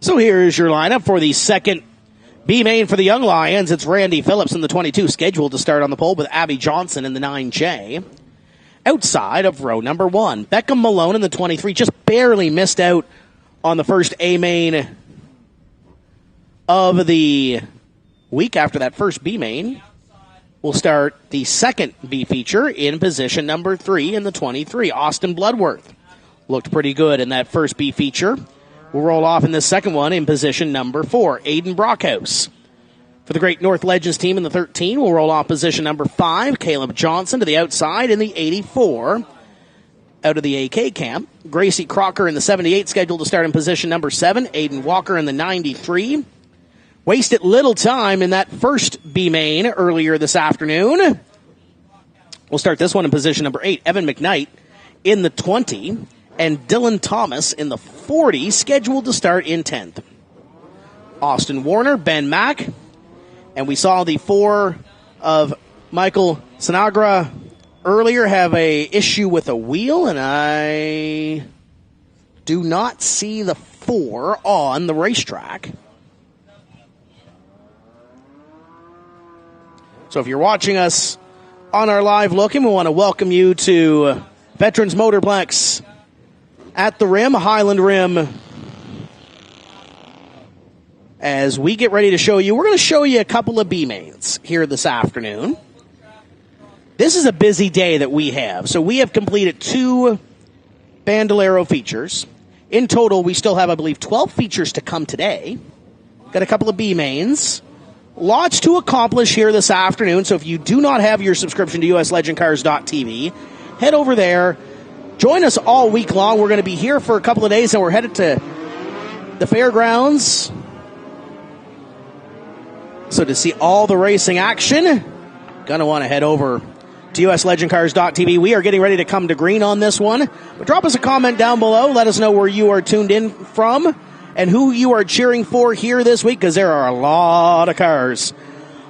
So here is your lineup for the second B main for the Young Lions. It's Randy Phillips in the 22, scheduled to start on the pole with Abby Johnson in the 9J. Outside of row number 1, Beckham Malone in the 23, just barely missed out on the first A main of the week after that first B main. We'll start the second B feature in position number 3 in the 23. Austin Bloodworth looked pretty good in that first B feature. We'll roll off in the second one in position number 4, Aiden Brockhouse. For the Great North Legends team in the 13, we'll roll off position number 5, Caleb Johnson to the outside in the 84. Out of the AK camp, Gracie Crocker in the 78, scheduled to start in position number 7, Aiden Walker in the 93. Wasted little time in that first B main earlier this afternoon. We'll start this one in position number 8, Evan McKnight in the 20, and Dylan Thomas in the 40, scheduled to start in 10th. Austin Warner, Ben Mack, and we saw the 4 of Michael Sinagra earlier have a issue with a wheel, and I do not see the 4 on the racetrack. So if you're watching us on our live looking, we want to welcome you to Veterans Motorplex at the Rim, Highland Rim. As we get ready to show you, we're going to show you a couple of B mains here this afternoon. This is a busy day that we have. So we have completed 2 Bandolero features. In total, we still have, I believe, 12 features to come today. Got a couple of B mains. Lots to accomplish here this afternoon. So if you do not have your subscription to USLegendCars.tv, head over there. Join us all week long. We're going to be here for a couple of days, and we're headed to the fairgrounds. So to see all the racing action, going to want to head over to USLegendCars.tv. We are getting ready to come to green on this one. But drop us a comment down below. Let us know where you are tuned in from and who you are cheering for here this week, because there are a lot of cars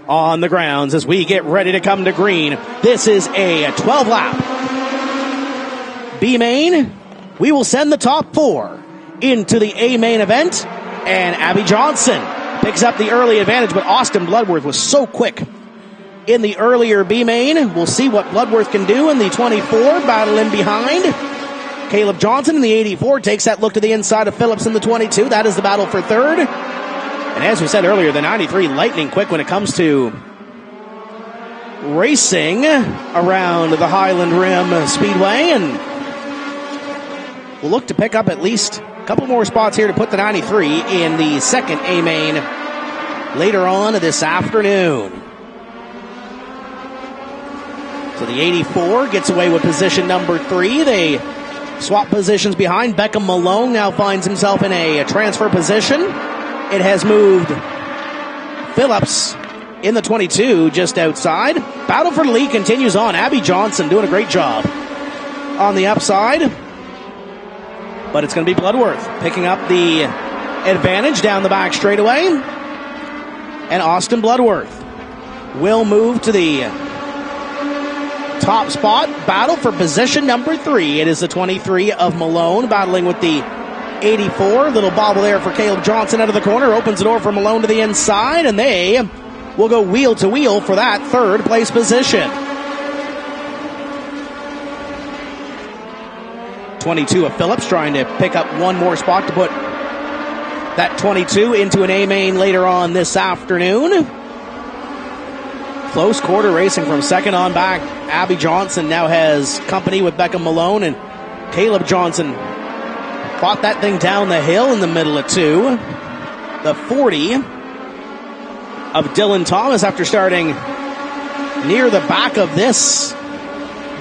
on the grounds as we get ready to come to green. This is a 12-lap B main. We will send the top 4 into the A main event, and Abby Johnson picks up the early advantage, but Austin Bloodworth was so quick in the earlier B main. We'll see what Bloodworth can do in the 24, battle in behind. Caleb Johnson in the 84 takes that look to the inside of Phillips in the 22. That is the battle for third. And as we said earlier, the 93 lightning quick when it comes to racing around the Highland Rim Speedway, and we'll look to pick up at least a couple more spots here to put the 93 in the second A main later on this afternoon. So the 84 gets away with position number 3. They swap positions behind. Beckham Malone now finds himself in a transfer position. It has moved Phillips in the 22 just outside. Battle for the lead continues on. Abby Johnson doing a great job on the upside. But it's going to be Bloodworth picking up the advantage down the back straightaway. And Austin Bloodworth will move to the top spot. Battle for position number 3. It is the 23 of Malone battling with the 84. Little bobble there for Caleb Johnson out of the corner. Opens the door for Malone to the inside, and they will go wheel to wheel for that third place position. 22 of Phillips trying to pick up one more spot to put that 22 into an A main later on this afternoon. Close quarter racing from second on back. Abby Johnson now has company with Beckham Malone, and Caleb Johnson fought that thing down the hill in the middle of 2. The 40 of Dylan Thomas, after starting near the back of this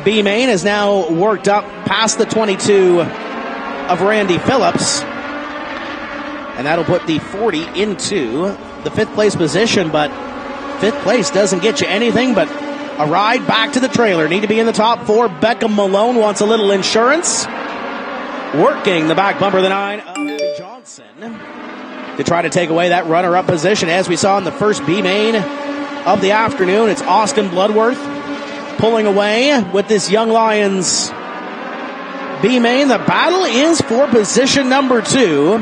B main, has now worked up past the 22 of Randy Phillips, and that'll put the 40 into the 5th place position. But 5th place doesn't get you anything but a ride back to the trailer. Need to be in the top 4. Beckham Malone wants a little insurance. Working the back bumper of the 9 of Abby Johnson to try to take away that runner-up position. As we saw in the first B main of the afternoon, it's Austin Bloodworth pulling away with this Young Lions B main. The battle is for position number 2.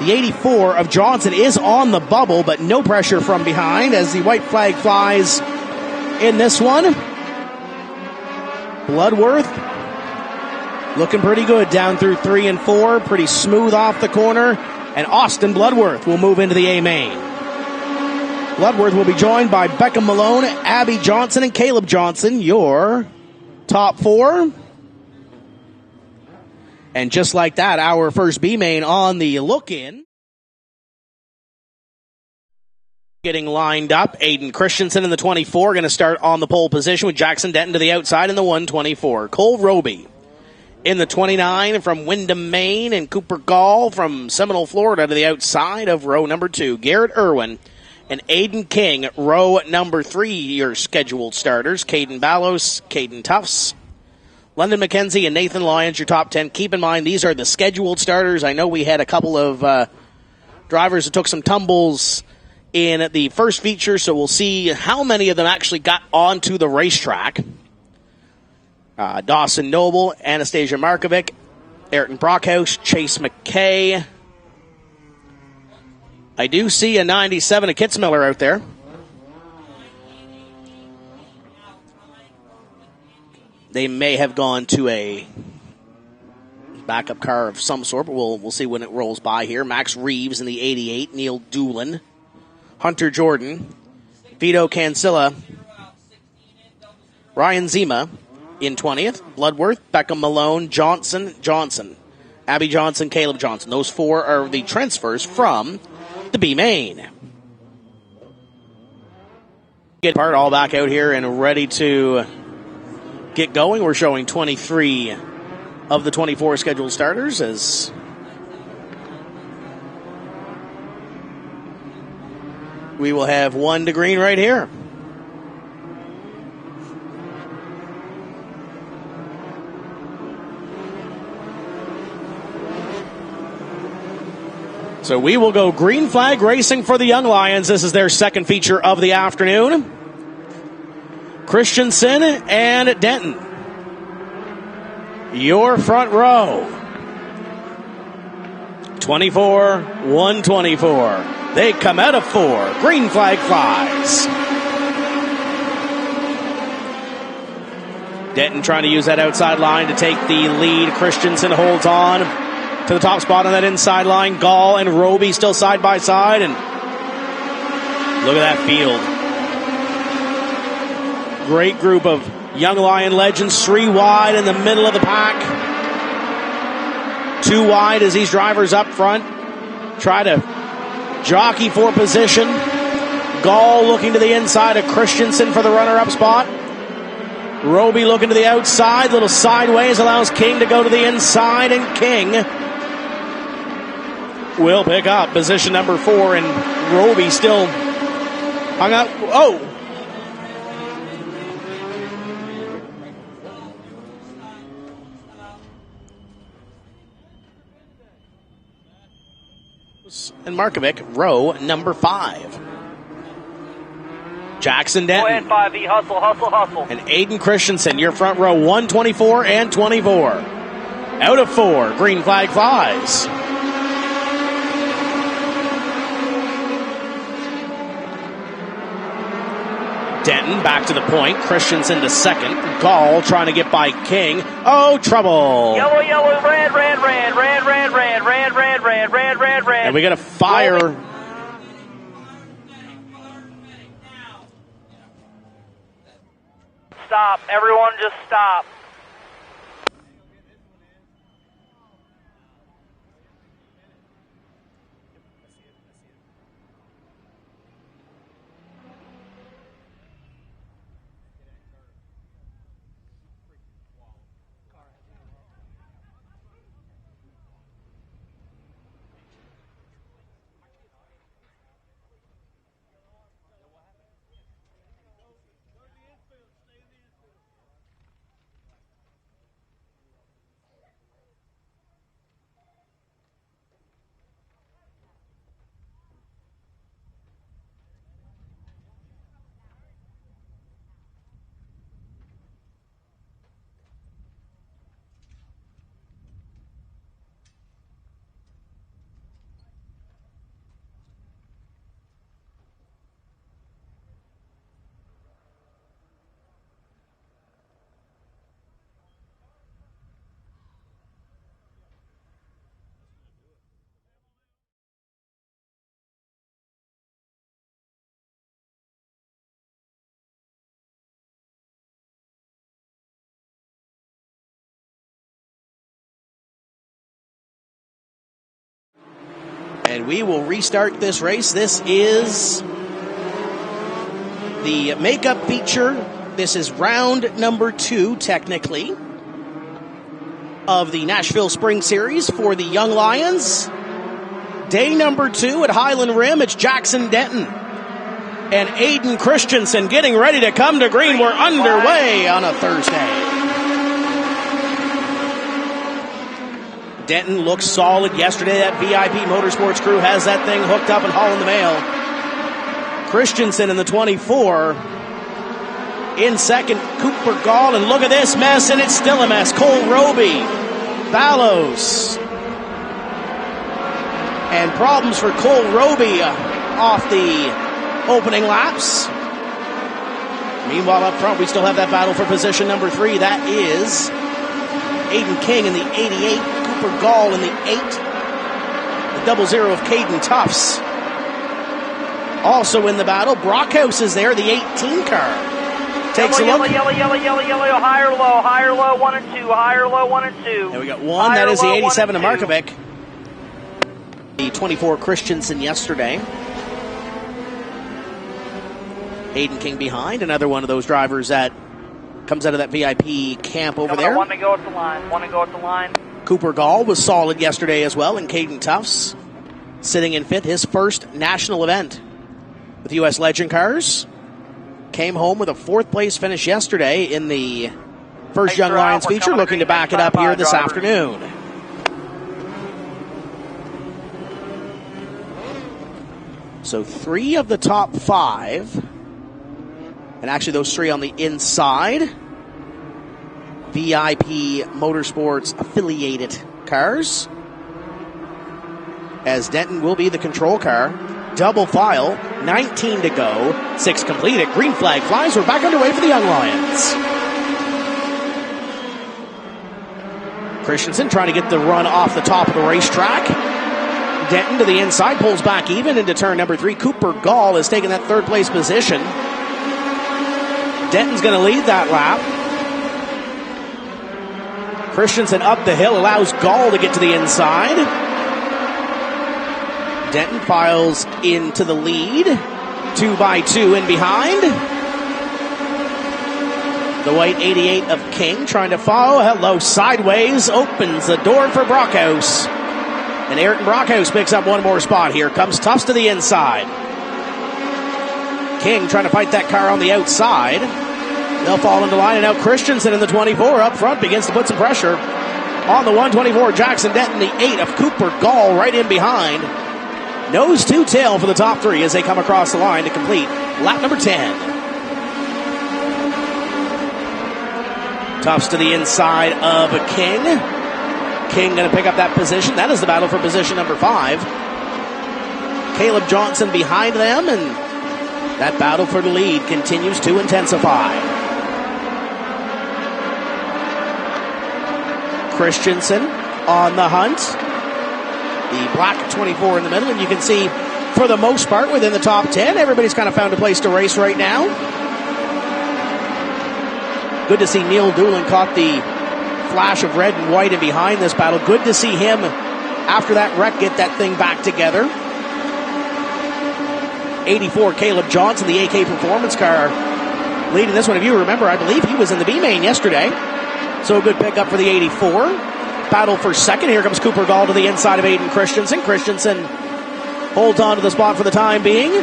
The 84 of Johnson is on the bubble, but no pressure from behind as the white flag flies in this one. Bloodworth looking pretty good down through 3 and 4. Pretty smooth off the corner. And Austin Bloodworth will move into the A main. Bloodworth will be joined by Becca Malone, Abby Johnson, and Caleb Johnson, your top 4. And just like that, our first B main on the look-in. Getting lined up, Aiden Christensen in the 24, going to start on the pole position with Jackson Denton to the outside in the 124. Cole Roby in the 29 from Windham, Maine, and Cooper Gall from Seminole, Florida to the outside of row number 2. Garrett Irwin and Aiden King, row number 3, your scheduled starters. Caden Ballos, Caden Tufts, London McKenzie, and Nathan Lyons, your top 10. Keep in mind, these are the scheduled starters. I know we had a couple of drivers that took some tumbles in the first feature, so we'll see how many of them actually got onto the racetrack. Dawson Noble, Anastasia Markovic, Ayrton Brockhouse, Chase McKay. I do see a 97 of Kitzmiller out there. They may have gone to a backup car of some sort, but we'll see when it rolls by here. Max Reeves in the 88, Neil Doolin, Hunter Jordan, Vito Cancilla, Ryan Zima in 20th, Bloodworth, Beckham Malone, Johnson, Abby Johnson, Caleb Johnson. Those 4 are the transfers from the B main. Get part all back out here and ready to get going. We're showing 23 of the 24 scheduled starters as we will have 1 to green right here. So we will go green flag racing for the Young Lions. This is their second feature of the afternoon. Christensen and Denton, your front row. 24, 124. They come out of 4. Green flag flies. Denton trying to use that outside line to take the lead. Christensen holds on to the top spot on that inside line. Gall and Roby still side by side. And look at that field. Great group of Young Lion legends. 3 wide in the middle of the pack. 2 wide as these drivers up front try to jockey for position. Gall looking to the inside of Christensen for the runner-up spot. Roby looking to the outside. Little sideways allows King to go to the inside. And King will pick up position number 4. And Roby still hung up. Oh! And Markovic, row number 5. Jackson Denton. 5E, hustle, hustle, hustle. And Aiden Christensen, your front row, 124 and 24. Out of 4, green flag flies. Denton back to the point. Christensen to second. Gall trying to get by King. Oh, trouble. Yellow, yellow, red, red, red, red, red, red, red, red, red, red, red, red. And we got a fire. Stop. Everyone just stop. And we will restart this race. This is the makeup feature. This is round number 2, technically, of the Nashville Spring Series for the Young Lions. Day number 2 at Highland Rim. It's Jackson Denton and Aiden Christensen getting ready to come to green. We're underway on a Thursday. Denton looks solid yesterday. That VIP Motorsports crew has that thing hooked up and hauling the mail. Christensen in the 24. In second, Cooper Gall. And look at this mess, and it's still a mess. Cole Roby, Ballos. And problems for Cole Roby off the opening laps. Meanwhile, up front, we still have that battle for position number 3. That is Aiden King in the 88, Cooper Gall in the 8, the 00 of Caden Tufts. Also in the battle, Brockhouse is there, the 18 car. Takes a look. Yellow, higher, low, 1 and 2, higher, low, 1 and 2. There we got one, that is the 87 of Markovic. The 24 Christensen yesterday. Aiden King behind, another one of those drivers that comes out of that VIP camp over there. 1 to go at the line, Cooper Gall was solid yesterday as well, and Caden Tufts sitting in 5th, his first national event with U.S. Legend Cars. Came home with a 4th place finish yesterday in the first Young Lions feature, looking to back it up here this afternoon. So 3 of the top 5, and actually those 3 on the inside, VIP Motorsports affiliated cars, as Denton will be the control car. Double file, 19 to go, 6 completed. Green flag flies. We're back underway for the Young Lions. Christensen trying to get the run off the top of the racetrack. Denton to the inside, pulls back even into turn number 3. Cooper Gall has taken that 3rd place position. Denton's going to lead that lap. Christensen up the hill, allows Gall to get to the inside. Denton files into the lead. 2 by 2 in behind. The white 88 of King trying to follow. Hello, sideways. Opens the door for Brockhouse. And Ayrton Brockhouse picks up one more spot here. Comes Tufts to the inside. King trying to fight that car on the outside. They'll fall into line, and now Christensen in the 24 up front begins to put some pressure on the 124. Jackson Denton, the 8 of Cooper Gall right in behind. Nose to tail for the top 3 as they come across the line to complete lap number 10. Tufts to the inside of King. King going to pick up that position. That is the battle for position number 5. Caleb Johnson behind them, and that battle for the lead continues to intensify. Christensen on the hunt. The black 24 in the middle, and you can see, for the most part, within the top 10, everybody's kind of found a place to race right now. Good to see Neil Doolin caught the flash of red and white in behind this battle. Good to see him, after that wreck, get that thing back together. 84, Caleb Johnson, the AK Performance car, leading this one. If you remember, I believe he was in the B-main yesterday. So a good pickup for the 84. Battle for second. Here comes Cooper Gall to the inside of Aiden Christensen. Christensen holds on to the spot for the time being. He's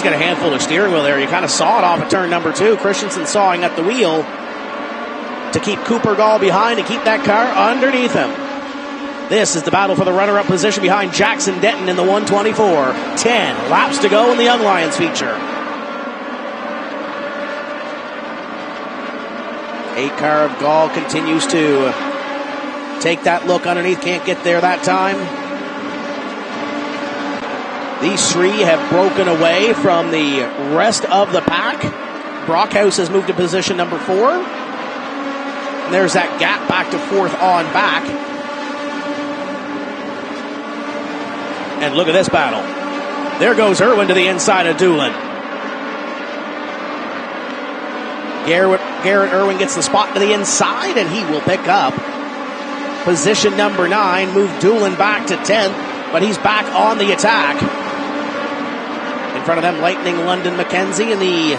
got a handful of steering wheel there. You kind of saw it off at turn number 2. Christensen sawing at the wheel to keep Cooper Gall behind and keep that car underneath him. This is the battle for the runner-up position behind Jackson Denton in the 124. 10 laps to go in the Young Lions feature. 8 car of Gall continues to take that look underneath. Can't get there that time. These 3 have broken away from the rest of the pack. Brockhouse has moved to position number 4. And there's that gap back to 4th on back. And look at this battle. There goes Irwin to the inside of Doolin. Garrett Irwin gets the spot to the inside, and he will pick up Position number 9 moved Doolin back to 10th, but he's back on the attack. In front of them, Lightning London McKenzie in the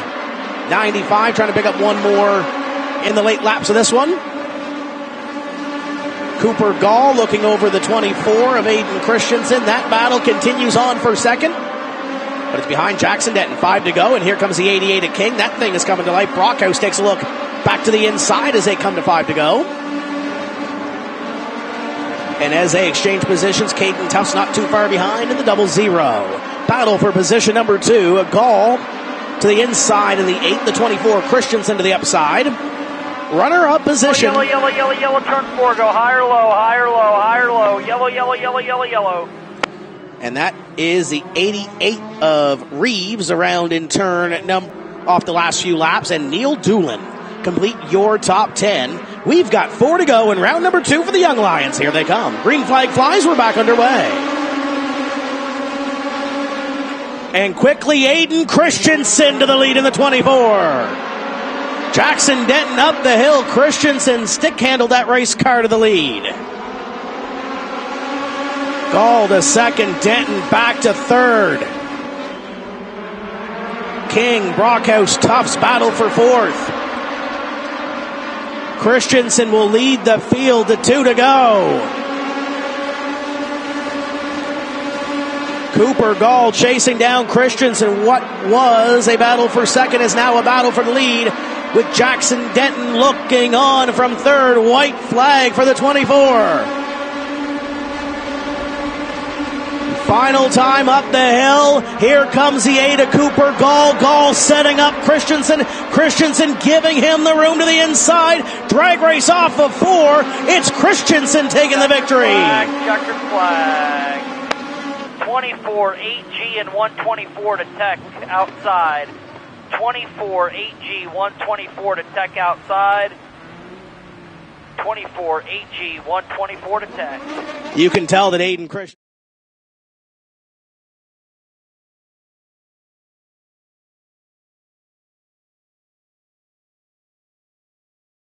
95, trying to pick up one more in the late laps of this one. Cooper Gall looking over the 24 of Aiden Christensen. That battle continues on for second, but it's behind Jackson Denton. 5 to go, and here comes the 88 of King. That thing is coming to life. Brockhouse takes a look back to the inside as they come to 5 to go. And as they exchange positions, Caden Tufts not too far behind in the 00. Battle for position number 2. A Gall to the inside in the 8. The 24, Christensen to the upside. Runner-up position. Yellow, yellow, yellow, yellow, turn 4, go higher, low, higher, low, higher, low. Yellow, yellow, yellow, yellow, yellow. And that is the 88 of Reeves around in turn off the last few laps. And Neil Doolin, complete your top 10. We've got 4 to go in round number 2 for the Young Lions. Here they come. Green flag flies. We're back underway. And quickly, Aiden Christensen to the lead in the 24. Jackson Denton up the hill. Christensen stick-handled that race car to the lead. Gall to second. Denton back to third. King, Brockhouse, Tufts battle for fourth. Christensen will lead the field to 2 to go. Cooper Gall chasing down Christensen. What was a battle for second is now a battle for the lead, with Jackson Denton looking on from third. White flag for the 24. Final time up the hill. Here comes the 8 of Cooper Gall. Gall setting up Christensen. Christensen giving him the room to the inside. Drag race off of 4. It's Christensen taking the victory. Checker flag. 24 8G and 124 to Tech outside. 24 8G 124 to Tech outside. 24 8G 124 to Tech. You can tell that Aiden Christensen